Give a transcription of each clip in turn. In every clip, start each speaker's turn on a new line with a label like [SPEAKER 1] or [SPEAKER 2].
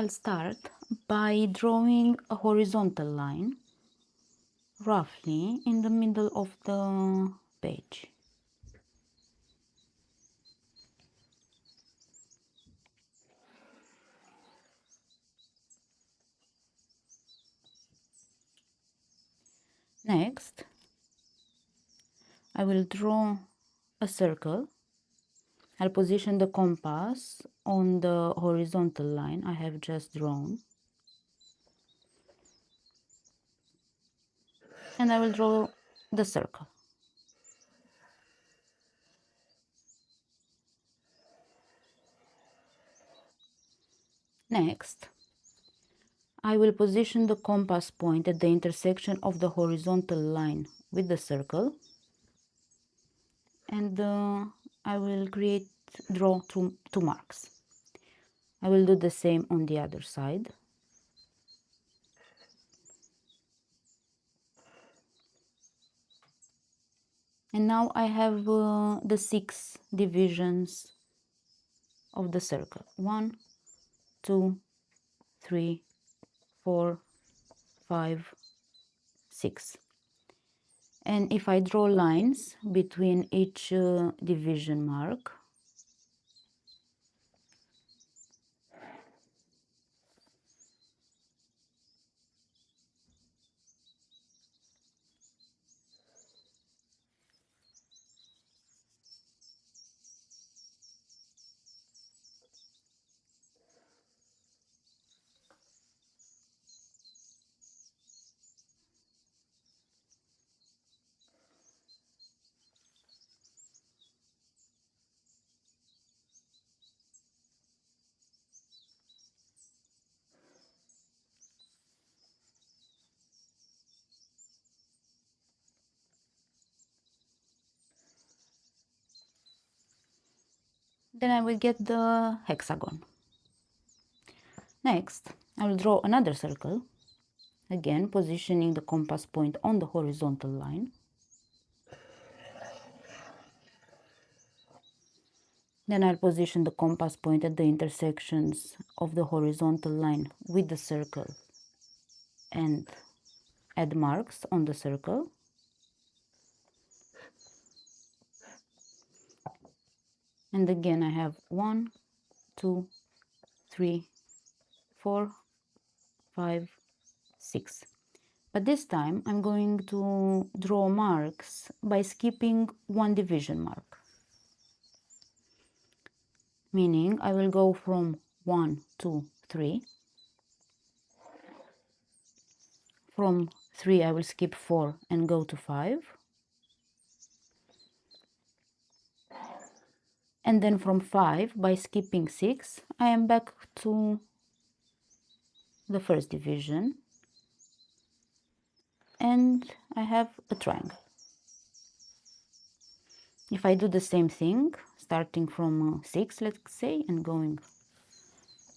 [SPEAKER 1] I'll start by drawing a horizontal line roughly in the middle of the page. Next, I will draw a circle. I'll position the compass on the horizontal line I have just drawn. And I will draw the circle. Next, I will position the compass point at the intersection of the horizontal line with the circle. And I will draw two marks. I will do the same on the other side. And now I have the 6 divisions of the circle. 1, 2, 3, 4, 5, 6. And if I draw lines between each division mark, then I will get the hexagon. Next, I will draw another circle, again positioning the compass point on the horizontal line. Then I'll position the compass point at the intersections of the horizontal line with the circle and add marks on the circle. And again I have 1, 2, 3, 4, 5, 6. But this time I'm going to draw marks by skipping one division mark. Meaning I will go from 1, 2, 3. From 3 I will skip 4 and go to 5. And then from 5, by skipping 6, I am back to the first division. And I have a triangle. If I do the same thing, starting from 6, let's say, and going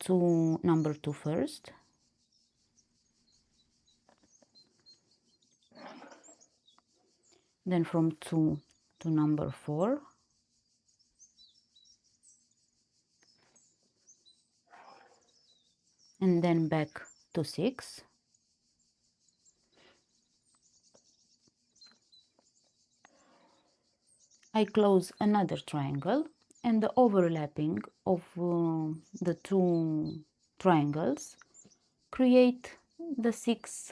[SPEAKER 1] to number 2 first. Then from 2 to number 4. And then back to 6. I close another triangle, and the overlapping of the two triangles create the 6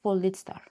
[SPEAKER 1] folded star.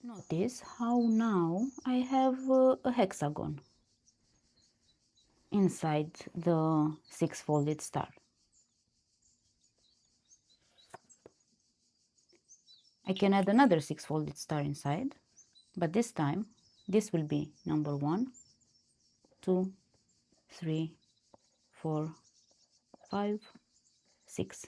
[SPEAKER 1] Notice how now I have a hexagon inside the 6-folded star. I can add another 6-folded star inside, but this time this will be number 1, 2, 3, 4, 5, 6.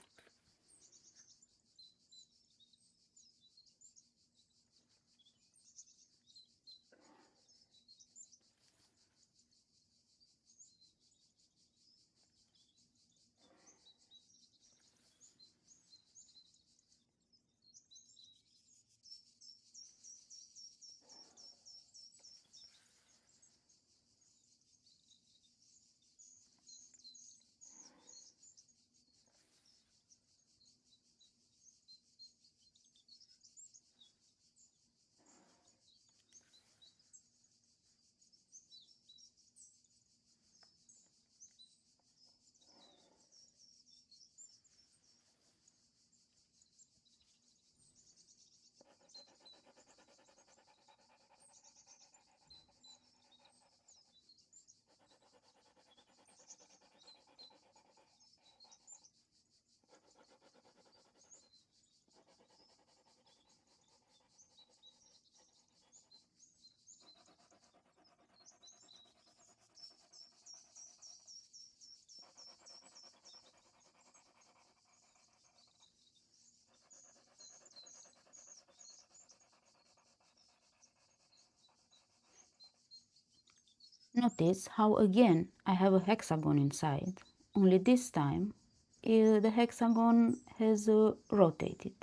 [SPEAKER 1] Notice how again I have a hexagon inside, only this time the hexagon has rotated.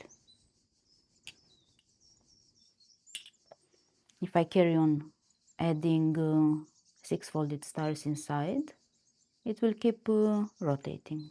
[SPEAKER 1] If I carry on adding 6-folded stars inside, it will keep rotating.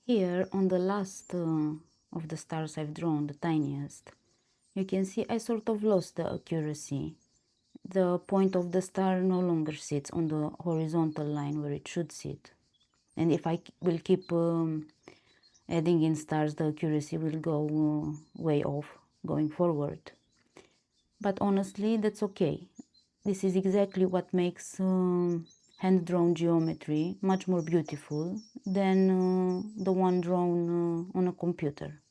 [SPEAKER 1] Here on the last of the stars I've drawn, the tiniest, you can see I sort of lost the accuracy. The point of the star no longer sits on the horizontal line where it should sit. And if I will keep adding in stars, the accuracy will go way off going forward. But honestly, that's okay. This is exactly what makes hand-drawn geometry much more beautiful than the one drawn on a computer.